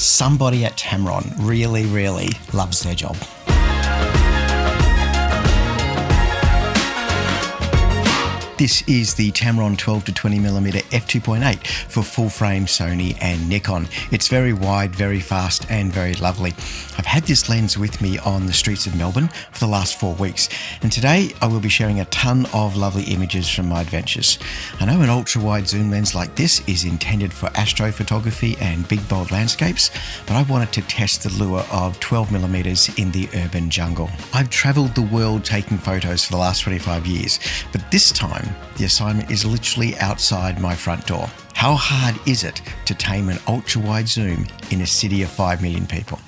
Somebody at Tamron really loves their job. This is the Tamron 12-20mm F2.8 for full-frame Sony and Nikon. It's very wide, very fast and very lovely. I've had this lens with me on the streets of Melbourne for the last 4 weeks, and today I will be sharing a ton of lovely images from my adventures. I know an ultra-wide zoom lens like this is intended for astrophotography and big bold landscapes, but I wanted to test the lure of 12mm in the urban jungle. I've travelled the world taking photos for the last 25 years, but this time the assignment is literally outside my front door. How hard is it to tame an ultra-wide zoom in a city of 5 million people?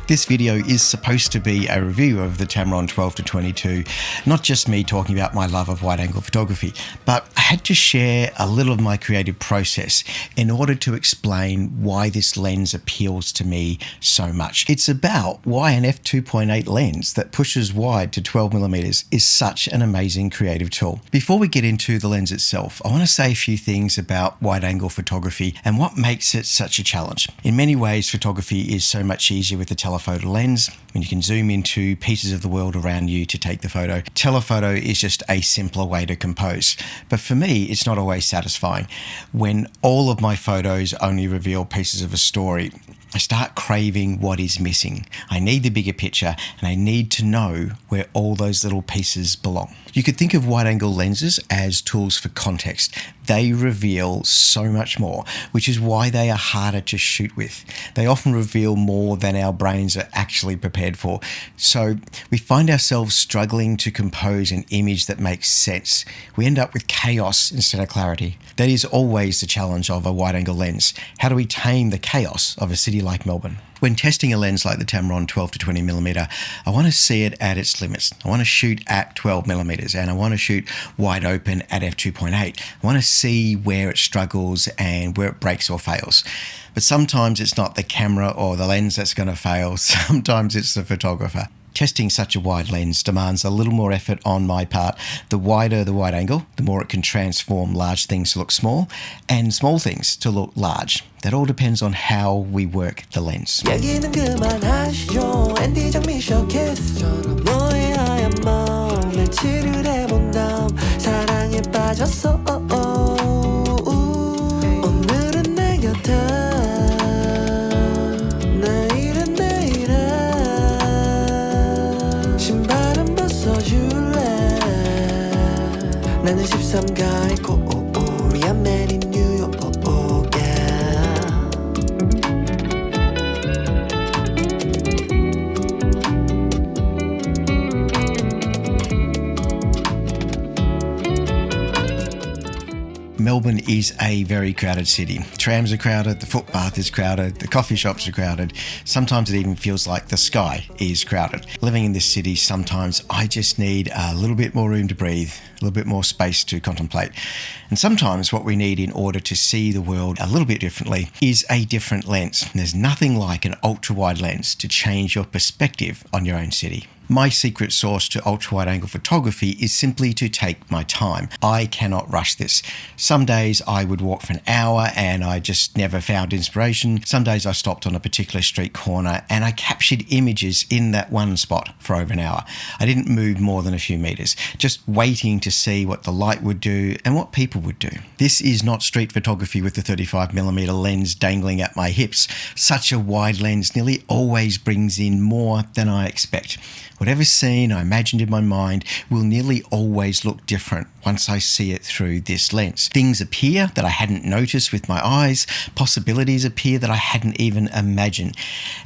This video is supposed to be a review of the Tamron 12-22, not just me talking about my love of wide-angle photography, but I had to share a little of my creative process in order to explain why this lens appeals to me so much. It's about why an f2.8 lens that pushes wide to 12mm is such an amazing creative tool. Before we get into the lens itself, I want to say a few things about wide-angle photography and what makes it such a challenge. In many ways, photography is so much easier with the telephoto lens, when you can zoom into pieces of the world around you to take the photo. Telephoto is just a simpler way to compose. But for me, it's not always satisfying. When all of my photos only reveal pieces of a story, I start craving what is missing. I need the bigger picture, and I need to know where all those little pieces belong. You could think of wide-angle lenses as tools for context. They reveal so much more, which is why they are harder to shoot with. They often reveal more than our brains are actually prepared for. So we find ourselves struggling to compose an image that makes sense. We end up with chaos instead of clarity. That is always the challenge of a wide-angle lens. How do we tame the chaos of a city like Melbourne? When testing a lens like the Tamron 12-20mm, I want to see it at its limits. I want to shoot at 12mm and I want to shoot wide open at f2.8. I want to see where it struggles and where it breaks or fails. But sometimes it's not the camera or the lens that's going to fail. Sometimes it's the photographer. Testing such a wide lens demands a little more effort on my part. The wider the wide angle, the more it can transform large things to look small and small things to look large. That all depends on how we work the lens. 나는 13가의 코리안 man in New York. Melbourne is a very crowded city. Trams are crowded, the footpath is crowded, the coffee shops are crowded. Sometimes it even feels like the sky is crowded. Living in this city, sometimes I just need a little bit more room to breathe, a little bit more space to contemplate. And sometimes what we need in order to see the world a little bit differently is a different lens. There's nothing like an ultra-wide lens to change your perspective on your own city. My secret sauce to ultra-wide angle photography is simply to take my time. I cannot rush this. Some days I would walk for an hour and I just never found inspiration. Some days I stopped on a particular street corner and I captured images in that one spot for over an hour. I didn't move more than a few meters, just waiting to see what the light would do and what people would do. This is not street photography with the 35mm lens dangling at my hips. Such a wide lens nearly always brings in more than I expect. Whatever scene I imagined in my mind will nearly always look different once I see it through this lens. Things appear that I hadn't noticed with my eyes, possibilities appear that I hadn't even imagined.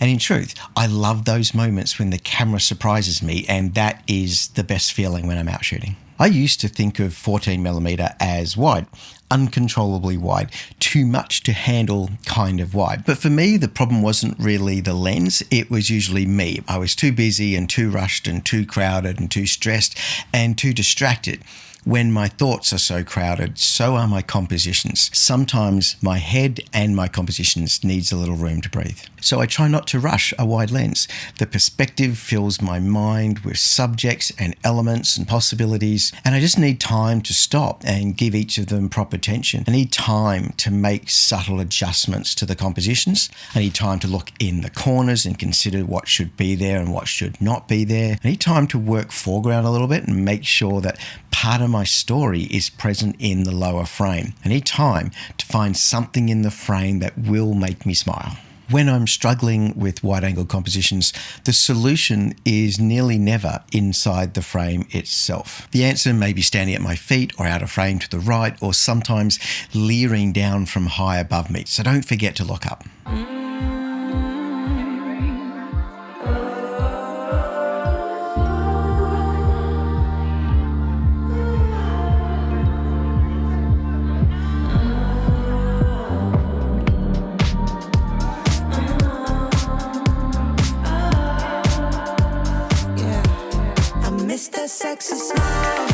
And in truth, I love those moments when the camera surprises me, and that is the best feeling when I'm out shooting. I used to think of 14mm as wide. uncontrollably wide, too much to handle kind of wide. But for me, the problem wasn't really the lens, it was usually me. I was too busy and too rushed and too crowded and too stressed and too distracted. When my thoughts are so crowded, so are my compositions. Sometimes my head and my compositions needs a little room to breathe. So I try not to rush a wide lens. The perspective fills my mind with subjects and elements and possibilities, and I just need time to stop and give each of them proper attention. I need time to make subtle adjustments to the compositions. I need time to look in the corners and consider what should be there and what should not be there. I need time to work foreground a little bit and make sure that part of my story is present in the lower frame. I need time to find something in the frame that will make me smile. When I'm struggling with wide-angle compositions, the solution is nearly never inside the frame itself. The answer may be standing at my feet or out of frame to the right, or sometimes leering down from high above me. So don't forget to look up. That sexy smile,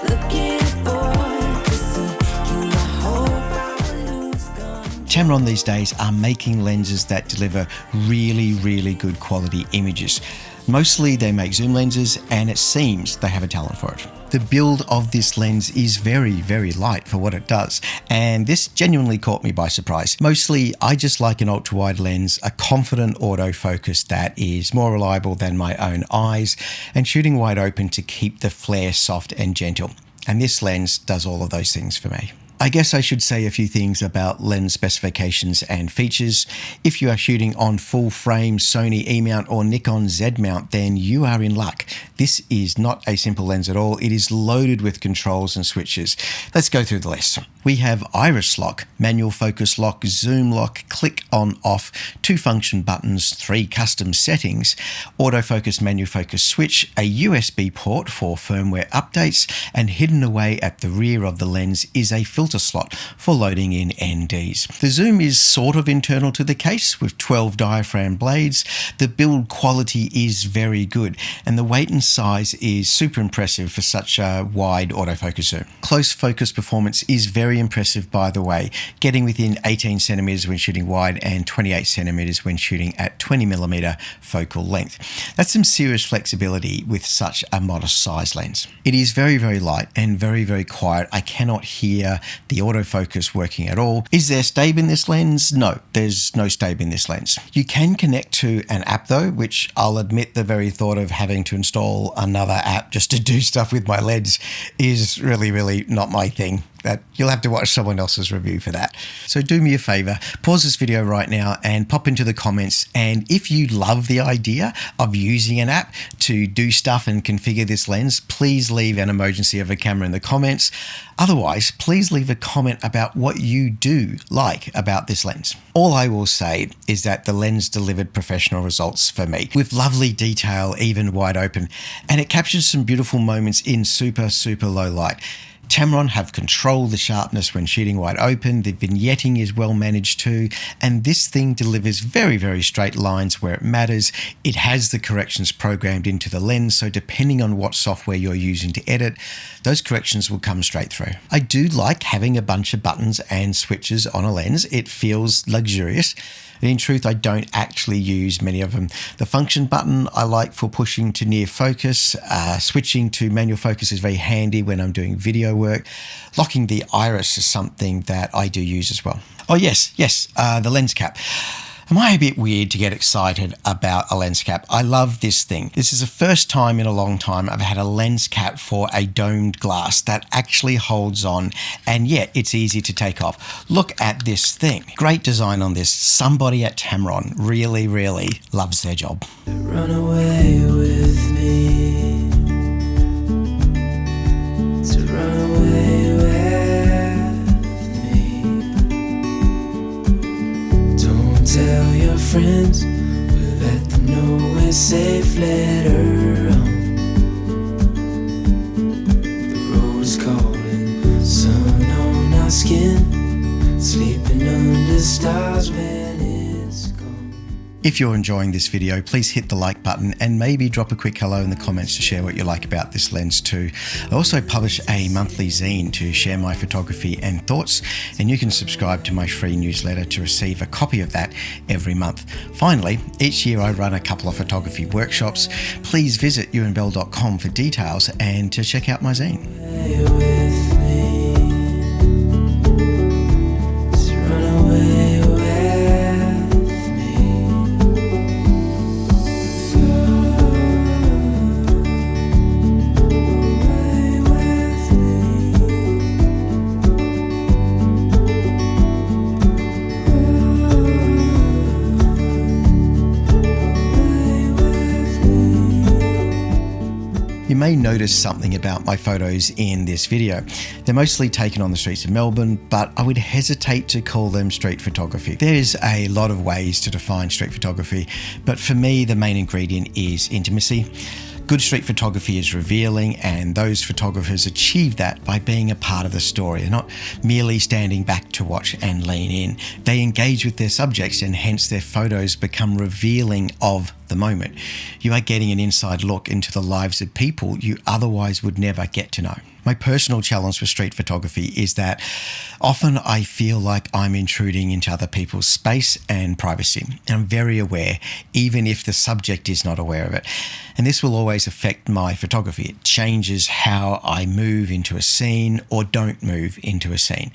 looking forward to see you. I hope I lose control. Tamron these days are making lenses that deliver really good quality images. Mostly they make zoom lenses, and it seems they have a talent for it. The build of this lens is very light for what it does, and this genuinely caught me by surprise. Mostly, I just like an ultra-wide lens, a confident autofocus that is more reliable than my own eyes, and shooting wide open to keep the flare soft and gentle. And this lens does all of those things for me. I guess I should say a few things about lens specifications and features. If you are shooting on full frame Sony E mount or Nikon Z mount, then you are in luck. This is not a simple lens at all. It is loaded with controls and switches. Let's go through the list. We have iris lock, manual focus lock, zoom lock, click on off, 2 function buttons, 3 custom settings, autofocus manual focus switch, a USB port for firmware updates, and hidden away at the rear of the lens is a filter slot for loading in NDs. The zoom is sort of internal to the case with 12 diaphragm blades. The build quality is very good, and the weight and size is super impressive for such a wide autofocus zoom. Close focus performance is very impressive, by the way, getting within 18 centimeters when shooting wide and 28 centimeters when shooting at 20mm focal length. That's some serious flexibility with such a modest size lens. It is very light and very quiet. I cannot hear the autofocus working at all. Is there stab in this lens? No, there's no stab in this lens. You can connect to an app though, which I'll admit the very thought of having to install another app just to do stuff with my lens is really not my thing. That you'll have to watch someone else's review for that. So do me a favor, pause this video right now and pop into the comments, and if you love the idea of using an app to do stuff and configure this lens, please leave an emoji of a camera in the comments. Otherwise, please leave a comment about what you do like about this lens. All I will say is that the lens delivered professional results for me, with lovely detail, even wide open, and it captures some beautiful moments in super low light. Tamron have controlled the sharpness when shooting wide open, the vignetting is well managed too, and this thing delivers very straight lines where it matters. It has the corrections programmed into the lens, so depending on what software you're using to edit, those corrections will come straight through. I do like having a bunch of buttons and switches on a lens. It feels luxurious. And in truth, I don't actually use many of them. The function button I like for pushing to near focus. Switching to manual focus is very handy when I'm doing video work. Locking the iris is something that I do use as well. Oh yes, the lens cap. Am I a bit weird to get excited about a lens cap? I love this thing. This is the first time in a long time I've had a lens cap for a domed glass that actually holds on, and yet it's easy to take off. Look at this thing. Great design on this. Somebody at Tamron really loves their job. Run away with me. To run away with me. Don't tell your friends, but let them know we're safe later on. The road is calling, sun on our skin. skin, sleeping under stars when it's gone. If you're enjoying this video, please hit the like button and maybe drop a quick hello in the comments to share what you like about this lens too. I also publish a monthly zine to share my photography and thoughts, and you can subscribe to my free newsletter to receive a copy of that every month. Finally, each year I run a couple of photography workshops. Please visit ewenbell.com for details and to check out my zine. Stay with me. Just run away with me. You may notice something about my photos in this video. They're mostly taken on the streets of Melbourne, but I would hesitate to call them street photography. There's a lot of ways to define street photography, but for me, the main ingredient is intimacy. Good street photography is revealing, and those photographers achieve that by being a part of the story. They're not merely standing back to watch and lean in. They engage with their subjects, and hence their photos become revealing of the moment. You are getting an inside look into the lives of people you otherwise would never get to know. My personal challenge for street photography is that often I feel like I'm intruding into other people's space and privacy. And I'm very aware, even if the subject is not aware of it. And this will always affect my photography. It changes how I move into a scene or don't move into a scene.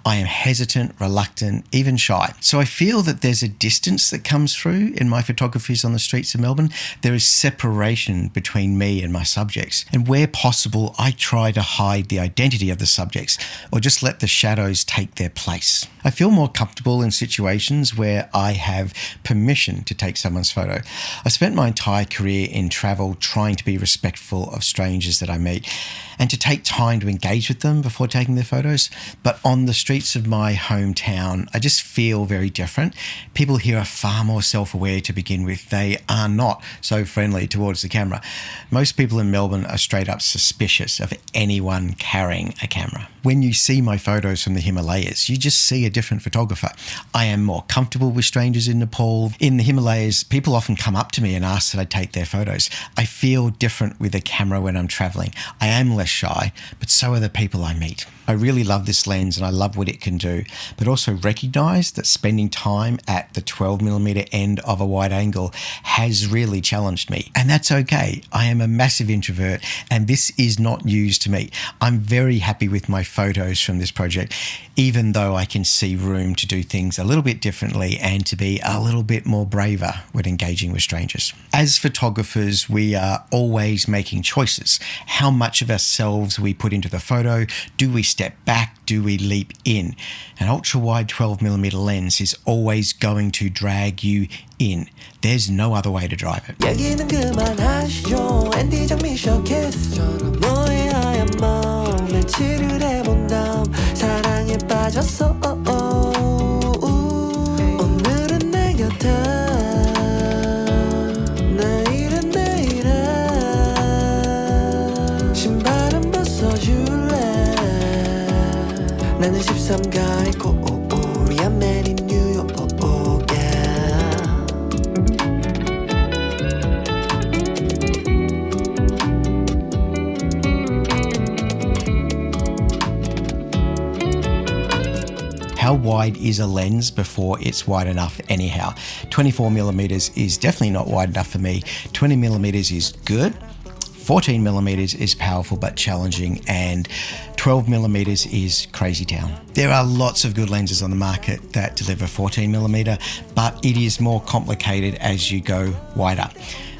I am hesitant, reluctant, even shy. So I feel that there's a distance that comes through in my photographies on the streets of Melbourne. There is separation between me and my subjects. And where possible, I try to hide the identity of the subjects or just let the shadows take their place. I feel more comfortable in situations where I have permission to take someone's photo. I spent my entire career in travel trying to be respectful of strangers that I meet and to take time to engage with them before taking their photos. But on the streets of my hometown, I just feel very different. People here are far more self-aware to begin with. They are not so friendly towards the camera. Most people in Melbourne are straight up suspicious of anyone carrying a camera. When you see my photos from the Himalayas, you just see a different photographer. I am more comfortable with strangers in Nepal. In the Himalayas, people often come up to me and ask that I take their photos. I feel different with a camera when I'm traveling. I am less shy, but so are the people I meet. I really love this lens and I love what it can do, but also recognize that spending time at the 12mm end of a wide angle has really challenged me. And that's okay. I am a massive introvert and this is not news to me. I'm very happy with my photos from this project, even though I can see room to do things a little bit differently and to be a little bit more braver when engaging with strangers. As photographers, we are always making choices. How much of ourselves we put into the photo? Do we step back? Do we leap in? An ultra-wide 12mm lens is always going to drag you in. There's no other way to drive it. 얘기는 그만하시죠. 앤디적 미션 키스처럼 너의 하얀 마음에 칠을 해본 다음 사랑에 빠졌어. 오늘은 내 곁에 내일은 내일에 신발은 벗어줄래. 나는 13가의 코리안 맨인 뉴욕. How wide is a lens before it's wide enough anyhow? 24mm is definitely not wide enough for me. 20mm is good. 14mm is powerful but challenging, and 12mm is crazy town. There are lots of good lenses on the market that deliver 14mm, but it is more complicated as you go wider.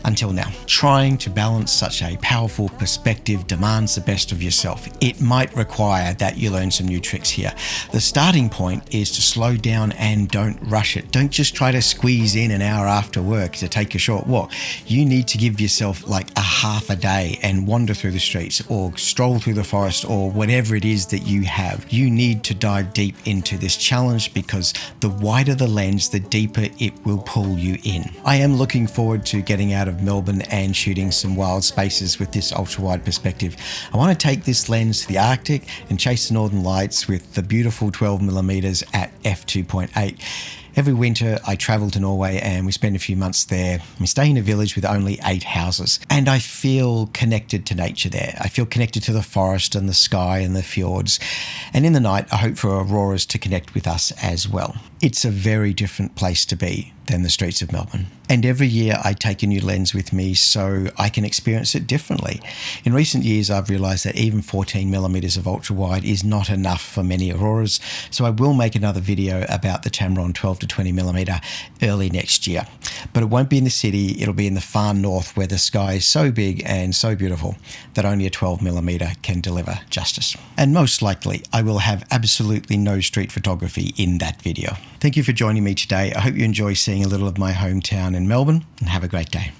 Until now, trying to balance such a powerful perspective demands the best of yourself. It might require that you learn some new tricks here. The starting point is to slow down and don't rush it. Don't just try to squeeze in an hour after work to take a short walk. You need to give yourself like a half a day and wander through the streets or stroll through the forest or whatever it is that you have. You need to dive deep into this challenge because the wider the lens, the deeper it will pull you in. I am looking forward to getting out of of Melbourne and shooting some wild spaces with this ultra-wide perspective. I want to take this lens to the Arctic and chase the northern lights with the beautiful 12mm at f2.8. Every winter I travel to Norway and we spend a few months there. We stay in a village with only 8 houses and I feel connected to nature there. I feel connected to the forest and the sky and the fjords. And in the night I hope for auroras to connect with us as well. It's a very different place to be than the streets of Melbourne. And every year I take a new lens with me so I can experience it differently. In recent years I've realised that even 14mm of ultra wide is not enough for many auroras, so I will make another video about the Tamron 12-20mm early next year. But it won't be in the city, it'll be in the far north where the sky is so big and so beautiful that only a 12mm can deliver justice. And most likely I will have absolutely no street photography in that video. Thank you for joining me today. I hope you enjoy seeing a little of my hometown in Melbourne, and have a great day.